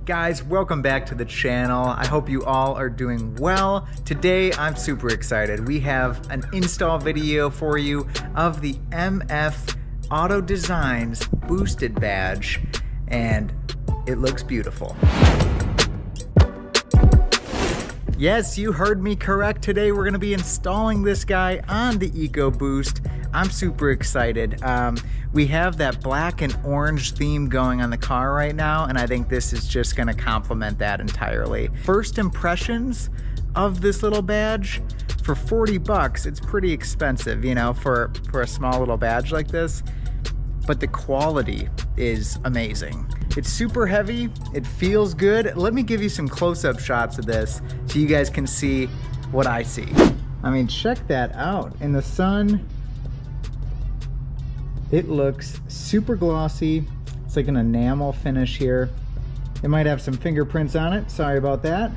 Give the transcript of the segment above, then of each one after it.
Guys, welcome back to the channel. I hope you all are doing well. Today, I'm super excited. We have an install video for you of the MF Auto Designs boosted badge, and it looks beautiful. Yes, you heard me correct. Today we're gonna be installing this guy on the EcoBOOST. I'm super excited. We have that black and orange theme going on the car right now, and I think this is just gonna complement that entirely. First impressions of this little badge, for 40 bucks, it's pretty expensive, you know, for a small little badge like this, but the quality is amazing. It's super heavy, it feels good. Let me give you some close-up shots of this so you guys can see what I see. I mean, check that out. In the sun, it looks super glossy. It's like an enamel finish here. It might have some fingerprints on it, sorry about that,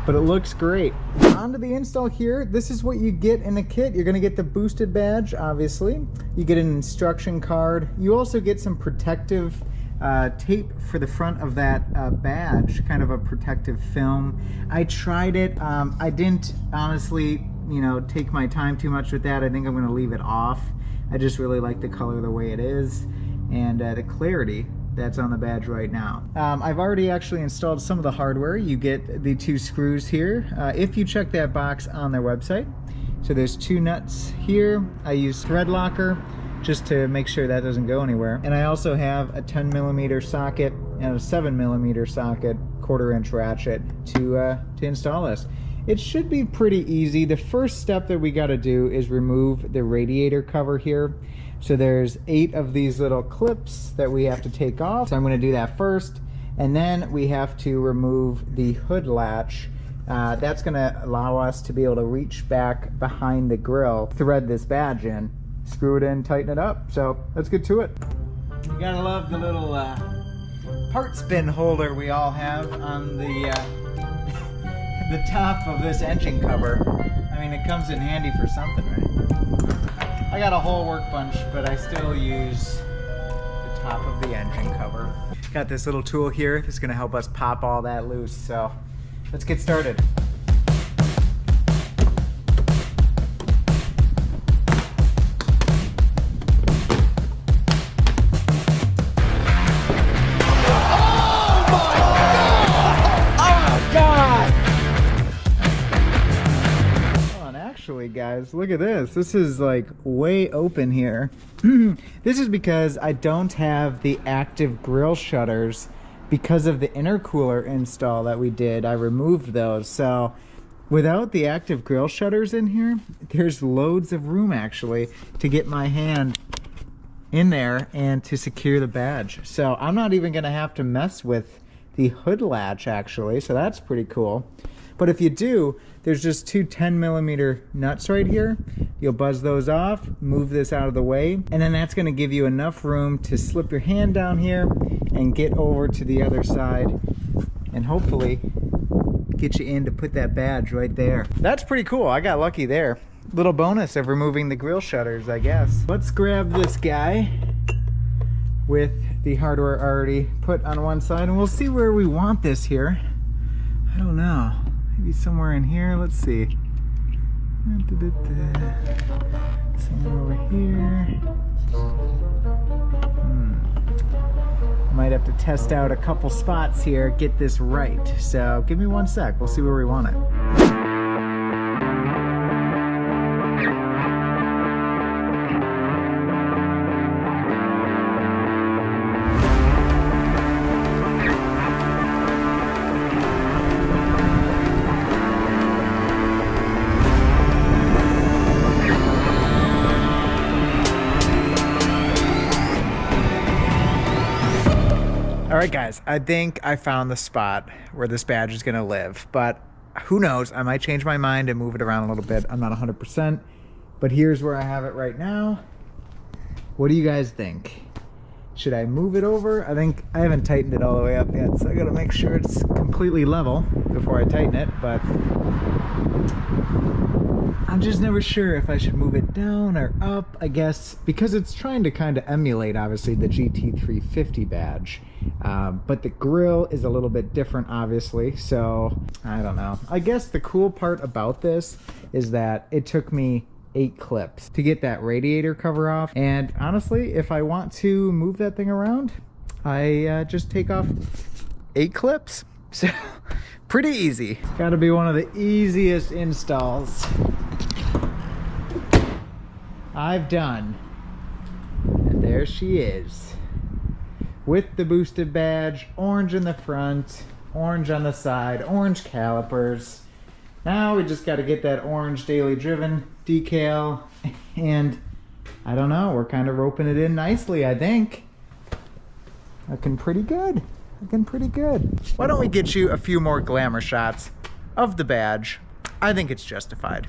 but it looks great. On to the install here. This is what you get in the kit. You're gonna get the boosted badge, obviously. You get an instruction card. You also get some protective tape for the front of that badge, kind of a protective film. I tried it. I didn't honestly, you know, take my time too much with that. I think I'm gonna leave it off. I just really like the color the way it is and the clarity that's on the badge right now. I've already actually installed some of the hardware. You get the 2 screws here if you check that box on their website. So there's 2 nuts here. I use thread locker just to make sure that doesn't go anywhere. And I also have a 10mm socket and a 7mm socket, 1/4" ratchet to install this. It should be pretty easy. The first step that we gotta do is remove the radiator cover here. So there's 8 of these little clips that we have to take off. So I'm gonna do that first. And then we have to remove the hood latch. That's gonna allow us to be able to reach back behind the grill, thread this badge in, screw it in, tighten it up. So let's get to it. You gotta love the little part spin holder we all have on the top of this engine cover. I mean, it comes in handy for something, right? I got a whole workbench, but I still use the top of the engine cover. Got this little tool here that's gonna help us pop all that loose, so let's get started. Actually, guys, look at this. This is like way open here. This is because I don't have the active grill shutters because of the intercooler install that we did. I removed those. So without the active grill shutters in here, there's loads of room actually to get my hand in there and to secure the badge. So I'm not even gonna have to mess with the hood latch actually. So that's pretty cool. But if you do, there's just 2 10mm nuts right here. You'll buzz those off, move this out of the way, and then that's gonna give you enough room to slip your hand down here and get over to the other side and hopefully get you in to put that badge right there. That's pretty cool. I got lucky there. Little bonus of removing the grill shutters, I guess. Let's grab this guy with the hardware already put on one side, and we'll see where we want this here. I don't know. Maybe somewhere in here, let's see. Somewhere over here. Might have to test out a couple spots here, get this right. So give me 1 sec, we'll see where we want it. All right, guys, I think I found the spot where this badge is gonna live, but who knows? I might change my mind and move it around a little bit. I'm not 100%, but here's where I have it right now. What do you guys think? Should I move it over? I think I haven't tightened it all the way up yet, so I gotta make sure it's completely level before I tighten it, but I'm just never sure if I should move it down or up, I guess, because it's trying to kind of emulate, obviously, the GT350 badge. But the grill is a little bit different, obviously, so I don't know. I guess the cool part about this is that it took me 8 clips to get that radiator cover off, and honestly, if I want to move that thing around, I just take off 8 clips. So pretty easy. It's got to be one of the easiest installs I've done. And there she is, with the boosted badge, orange in the front, orange on the side, orange calipers. Now we just got to get that orange daily driven decal, and I don't know, we're kind of roping it in nicely, I think. Looking pretty good. Looking pretty good. Why don't we get you a few more glamour shots of the badge? I think it's justified.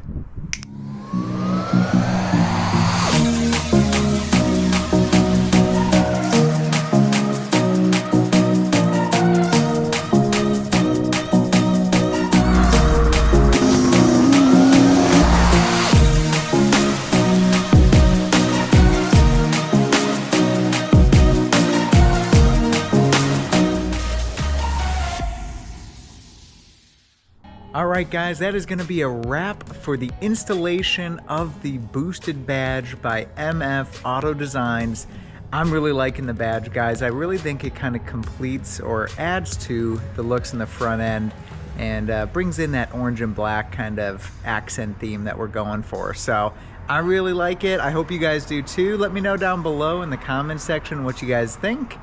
Alright guys, that is going to be a wrap for the installation of the boosted badge by MF Auto Designs. I'm really liking the badge, guys. I really think it kind of completes or adds to the looks in the front end and brings in that orange and black kind of accent theme that we're going for. So I really like it. I hope you guys do too. Let me know down below in the comment section what you guys think.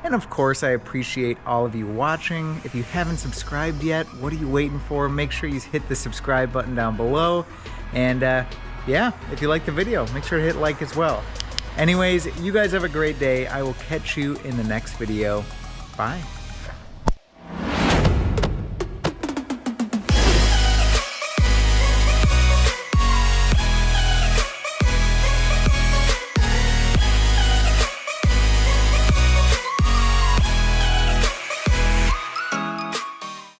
And of course, I appreciate all of you watching. If you haven't subscribed yet, what are you waiting for? Make sure you hit the subscribe button down below. And yeah, if you like the video, make sure to hit like as well. Anyways, you guys have a great day. I will catch you in the next video. Bye.